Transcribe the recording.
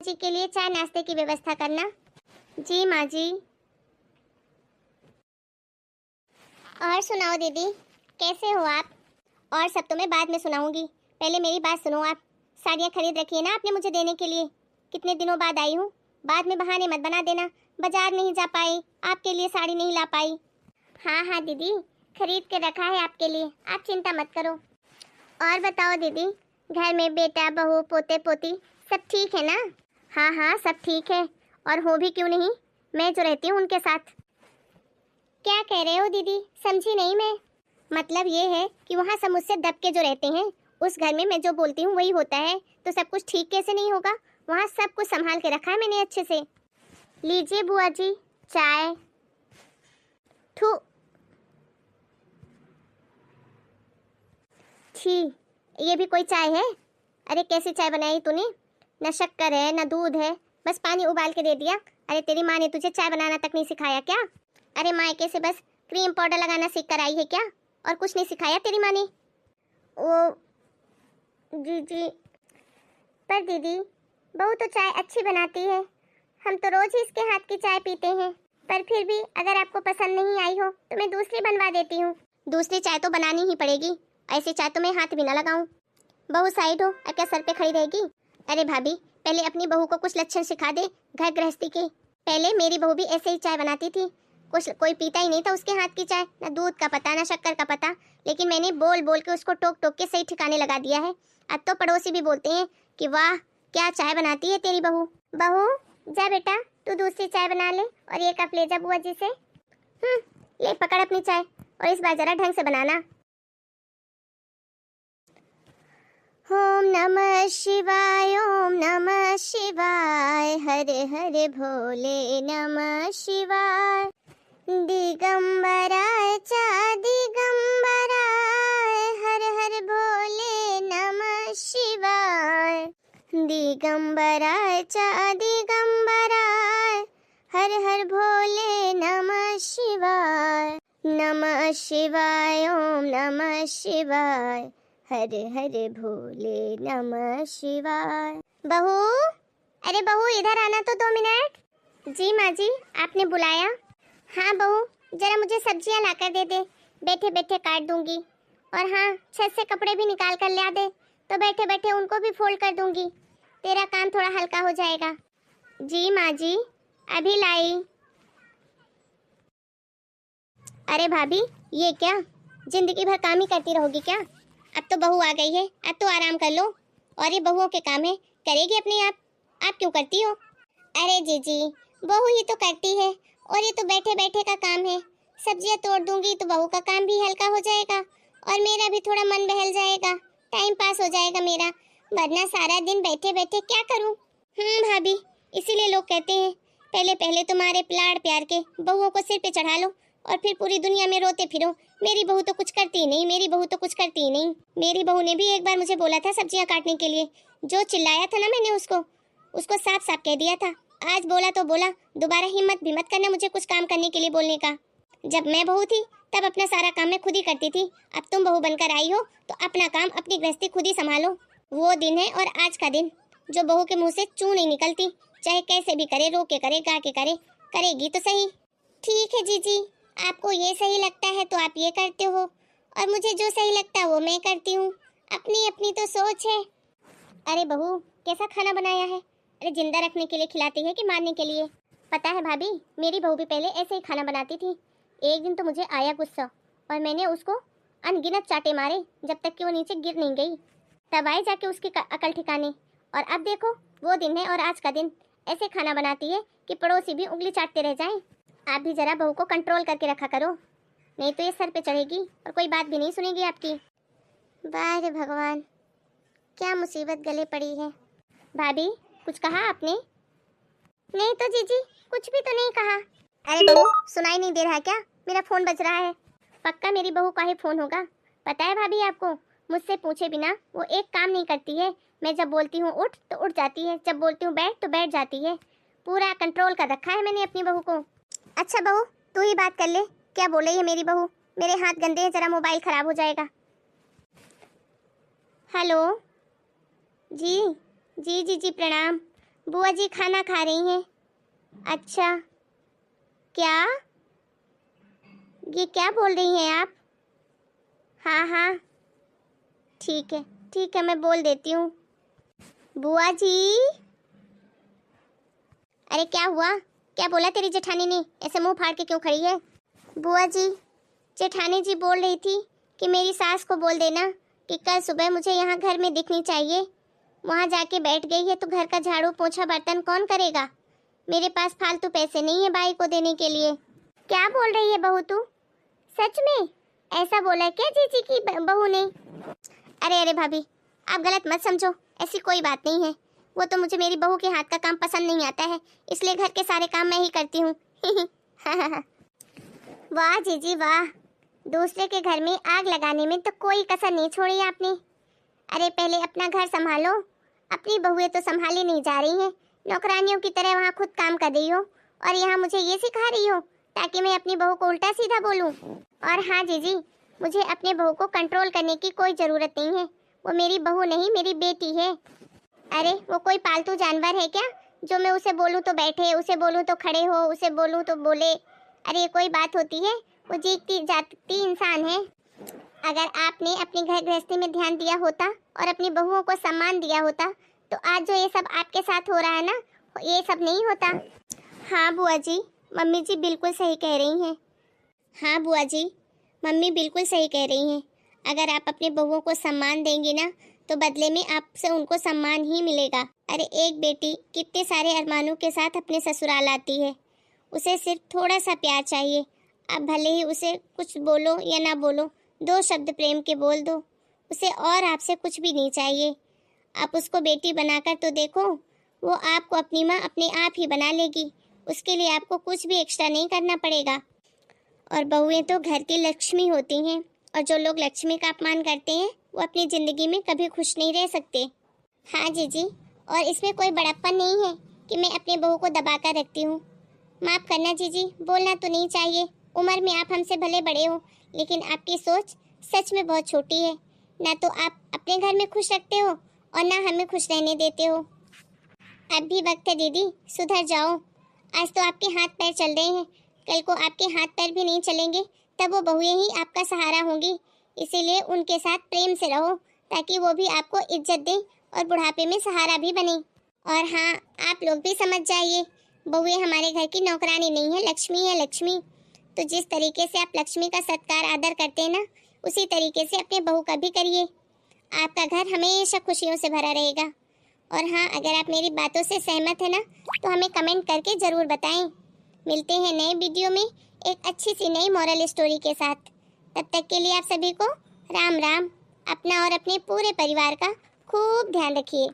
जी के लिए चाय नाश्ते की व्यवस्था करना। जी माँ जी। और सुनाओ दीदी, कैसे हो आप? और सब तो मैं बाद में सुनाऊंगी, पहले मेरी बात सुनो आप। साड़ियाँ खरीद रखी है ना आपने मुझे देने के लिए? कितने दिनों बाद आई हूँ, बाद में बहाने मत बना देना। बाजार नहीं जा पाई, आपके लिए साड़ी नहीं ला पाई। हाँ हाँ दीदी, खरीद के रखा है आपके लिए, आप चिंता मत करो। और बताओ दीदी, घर में बेटा बहू पोते पोती सब ठीक है ना? हाँ हाँ सब ठीक है, और हो भी क्यों नहीं, मैं जो रहती हूँ उनके साथ। क्या कह रहे हो दीदी, समझी नहीं मैं। मतलब ये है कि वहाँ सब मुझसे दब के जो रहते हैं, उस घर में मैं जो बोलती हूँ वही होता है, तो सब कुछ ठीक कैसे नहीं होगा? वहाँ सब कुछ संभाल के रखा है मैंने अच्छे से। लीजिए बुआ जी चाय। थू, छी, ये भी कोई चाय है? अरे कैसी चाय बनाई तूने, न शक्कर है न दूध है, बस पानी उबाल के दे दिया। अरे तेरी माँ ने तुझे चाय बनाना तक नहीं सिखाया क्या? अरे मायके से बस क्रीम पाउडर लगाना सीख कर आई है क्या, और कुछ नहीं सिखाया तेरी माँ ने? ओ जी जी, पर दीदी बहू तो चाय अच्छी बनाती है, हम तो रोज ही इसके हाथ की चाय पीते हैं। पर फिर भी अगर आपको पसंद नहीं आई हो तो मैं दूसरी बनवा देती हूँ। दूसरी चाय तो बनानी ही पड़ेगी, ऐसी चाय तो मैं हाथ भी ना लगाऊं। बहू साइड हो, क्या सर पे खड़ी रहेगी? अरे भाभी, पहले अपनी बहू को कुछ लक्षण सिखा दे घर गृहस्थी के। पहले मेरी बहू भी ऐसे ही चाय बनाती थी, कुछ कोई पीता ही नहीं था उसके हाथ की चाय, ना दूध का पता ना शक्कर का पता। लेकिन मैंने बोल बोल के उसको टोक टोक के सही ठिकाने लगा दिया है। अब तो पड़ोसी भी बोलते हैं कि वाह क्या चाय बनाती है तेरी बहू। बहू जा बेटा, तू दूसरी चाय बना ले और ये कप ले जा बुआ जी से। ले पकड़ अपनी चाय, और इस बार जरा ढंग से बनाना। ओम नमः शिवाय, ओम नमः शिवाय, हरे हरे भोले नमः शिवाय। दिगंबराय च दिगंबराय, हर हर भोले नमः शिवाय। दिगंबराय च दिगंबराय, हर हर भोले नमः शिवाय। नमः शिवाय, ओम नमः शिवाय, हरे हरे भोले नमः शिवाय। बहू, अरे बहू इधर आना तो 2 मिनट। जी माँ जी, आपने बुलाया? हाँ बहू, जरा मुझे सब्जियां लाकर दे दे, बैठे बैठे काट दूंगी। और हाँ, छत से कपड़े भी निकाल कर ला दे, तो बैठे बैठे उनको भी फोल्ड कर दूंगी, तेरा काम थोड़ा हल्का हो जाएगा। जी माँ जी, अभी लाई। अरे भाभी, ये क्या जिंदगी भर काम ही करती रहोगी क्या? अब तो बहू आ गई है, अब तो आराम कर लो। और ये बहुओं के काम है, करेगी अपने आप क्यों करती हो? अरे जीजी, बहू ही तो करती है, और ये तो बैठे बैठे का काम है। सब्जियां तोड़ दूंगी तो बहू का काम भी हल्का हो जाएगा, और मेरा भी थोड़ा मन बहल जाएगा, टाइम पास हो जाएगा मेरा, वरना सारा दिन बैठे बैठे क्या करूं? भाभी, इसीलिए लोग कहते हैं पहले पहले तुम्हारे लाड़ प्यार के बहुओं को सिर पे चढ़ा लो, और फिर पूरी दुनिया में रोते फिरो मेरी बहू तो कुछ करती ही नहीं, मेरी बहू तो कुछ करती ही नहीं। मेरी बहू ने भी एक बार मुझे बोला था सब्जियां काटने के लिए, जो चिल्लाया था ना मैंने उसको साफ साफ कह दिया था। आज बोला तो बोला, दोबारा हिम्मत भी मत करना मुझे कुछ काम करने के लिए बोलने का। जब मैं बहू थी तब अपना सारा काम मैं खुद ही करती थी, अब तुम बहू बनकर आई हो तो अपना काम अपनी गृहस्थी खुद ही संभालो। वो दिन है और आज का दिन जो बहू के मुंह से चू नहीं निकलती, चाहे कैसे भी करे, रो के करे, गा के करे, करेगी तो सही। ठीक है जीजी, आपको ये सही लगता है तो आप ये करते हो, और मुझे जो सही लगता है वो मैं करती हूँ, अपनी अपनी तो सोच है। अरे बहू, कैसा खाना बनाया है? अरे जिंदा रखने के लिए खिलाती है कि मारने के लिए? पता है भाभी, मेरी बहू भी पहले ऐसे ही खाना बनाती थी। एक दिन तो मुझे आया गुस्सा, और मैंने उसको अनगिनत चाटे मारे जब तक कि वो नीचे गिर नहीं गई। तब आई जाके उसकी अकल ठिकाने, और अब देखो वो दिन है और आज का दिन। ऐसे खाना बनाती है कि पड़ोसी भी उंगली चाटते रह जाएं। आप भी जरा बहू को कंट्रोल करके रखा करो, नहीं तो ये सर पे चढ़ेगी और कोई बात भी नहीं सुनेगी आपकी। वाह रे भगवान, क्या मुसीबत गले पड़ी है। भाभी, कुछ कहा आपने? नहीं तो जीजी, कुछ भी तो नहीं कहा। अरे बहू, सुनाई नहीं दे रहा क्या? मेरा फोन बज रहा है। पक्का मेरी बहू का ही फोन होगा। पता है भाभी आपको, मुझसे पूछे बिना वो एक काम नहीं करती है। मैं जब बोलती हूँ उठ तो उठ जाती है, जब बोलती हूँ बैठ तो बैठ जाती है। पूरा कंट्रोल कर रखा है मैंने अपनी बहू को। अच्छा बहू, तू ही बात कर ले, क्या बोल रही है मेरी बहू? मेरे हाथ गंदे हैं, जरा मोबाइल खराब हो जाएगा। हेलो जी, जी जी जी प्रणाम। बुआ जी खाना खा रही हैं। अच्छा, क्या? ये क्या बोल रही हैं आप? हाँ हाँ, ठीक है, मैं बोल देती हूँ। बुआ जी। अरे क्या हुआ? क्या बोला तेरी जेठानी ने? ऐसे मुंह फाड़ के क्यों खड़ी है? बुआ जी, जेठानी जी बोल रही थी कि मेरी सास को बोल देना कि कल सुबह मुझे यहाँ घर में दिखनी चाहिए। वहाँ जाके बैठ गई है तो घर का झाड़ू पोछा बर्तन कौन करेगा? मेरे पास फालतू पैसे नहीं है बाई को देने के लिए। क्या बोल रही है बहू तू? सच में ऐसा बोला क्या जीजी की बहू ने? अरे भाभी, आप गलत मत समझो, ऐसी कोई बात नहीं है। वो तो मुझे मेरी बहू के हाथ का काम पसंद नहीं आता है, इसलिए घर के सारे काम मैं ही करती हूँ। वाह जीजी वाह, दूसरे के घर में आग लगाने में तो कोई कसर नहीं छोड़ी आपने। अरे पहले अपना घर संभालो, अपनी बहुएं तो संभाली नहीं जा रही हैं, नौकरानियों की तरह वहाँ खुद काम कर रही हो और यहाँ मुझे ये सिखा रही हो ताकि मैं अपनी बहू को उल्टा सीधा बोलूँ। और हाँ जीजी, मुझे अपने बहू को कंट्रोल करने की कोई ज़रूरत नहीं है, वो मेरी बहू नहीं मेरी बेटी है। अरे वो कोई पालतू जानवर है क्या जो मैं उसे बोलूँ तो बैठे, उसे बोलूँ तो खड़े हो, उसे बोलूँ तो बोले? अरे ये कोई बात होती है? वो जीती जागती इंसान है। अगर आपने अपनी घर गृहस्थी में ध्यान दिया होता और अपनी बहुओं को सम्मान दिया होता तो आज जो ये सब आपके साथ हो रहा है ना, ये सब नहीं होता। हाँ बुआ जी, मम्मी जी बिल्कुल सही कह रही हैं। हाँ बुआ जी, मम्मी बिल्कुल सही कह रही हैं। अगर आप अपने बहुओं को सम्मान देंगी ना तो बदले में आपसे उनको सम्मान ही मिलेगा। अरे एक बेटी कितने सारे अरमानों के साथ अपने ससुराल आती है, उसे सिर्फ थोड़ा सा प्यार चाहिए। आप भले ही उसे कुछ बोलो या ना बोलो, 2 शब्द प्रेम के बोल दो, उसे और आपसे कुछ भी नहीं चाहिए। आप उसको बेटी बनाकर तो देखो, वो आपको अपनी माँ अपने आप ही बना लेगी। उसके लिए आपको कुछ भी एक्स्ट्रा नहीं करना पड़ेगा। और बहुएं तो घर की लक्ष्मी होती हैं और जो लोग लक्ष्मी का अपमान करते हैं वो अपनी ज़िंदगी में कभी खुश नहीं रह सकते। हाँ जीजी, और इसमें कोई बड़प्पन नहीं है कि मैं अपनी बहू को दबा कर रखती हूँ। माफ़ करना जीजी, बोलना तो नहीं चाहिए। उम्र में आप हमसे भले बड़े हो लेकिन आपकी सोच सच में बहुत छोटी है। ना तो आप अपने घर में खुश रखते हो और ना हमें खुश रहने देते हो। अब भी वक्त है दीदी, सुधर जाओ। आज तो आपके हाथ पैर चल रहे हैं, कल को आपके हाथ पैर भी नहीं चलेंगे, तब वो बहुएं ही आपका सहारा होंगी। इसीलिए उनके साथ प्रेम से रहो ताकि वो भी आपको इज्जत दें और बुढ़ापे में सहारा भी बने। और हाँ, आप लोग भी समझ जाइए, बहुएं हमारे घर की नौकरानी नहीं है, लक्ष्मी है लक्ष्मी। तो जिस तरीके से आप लक्ष्मी का सत्कार आदर करते हैं ना, उसी तरीके से अपने बहू का भी करिए। आपका घर हमेशा खुशियों से भरा रहेगा। और हाँ, अगर आप मेरी बातों से सहमत है ना तो हमें कमेंट करके ज़रूर बताएं। मिलते हैं नए वीडियो में एक अच्छी सी नई मॉरल स्टोरी के साथ। तब तक के लिए आप सभी को राम राम। अपना और अपने पूरे परिवार का खूब ध्यान रखिए।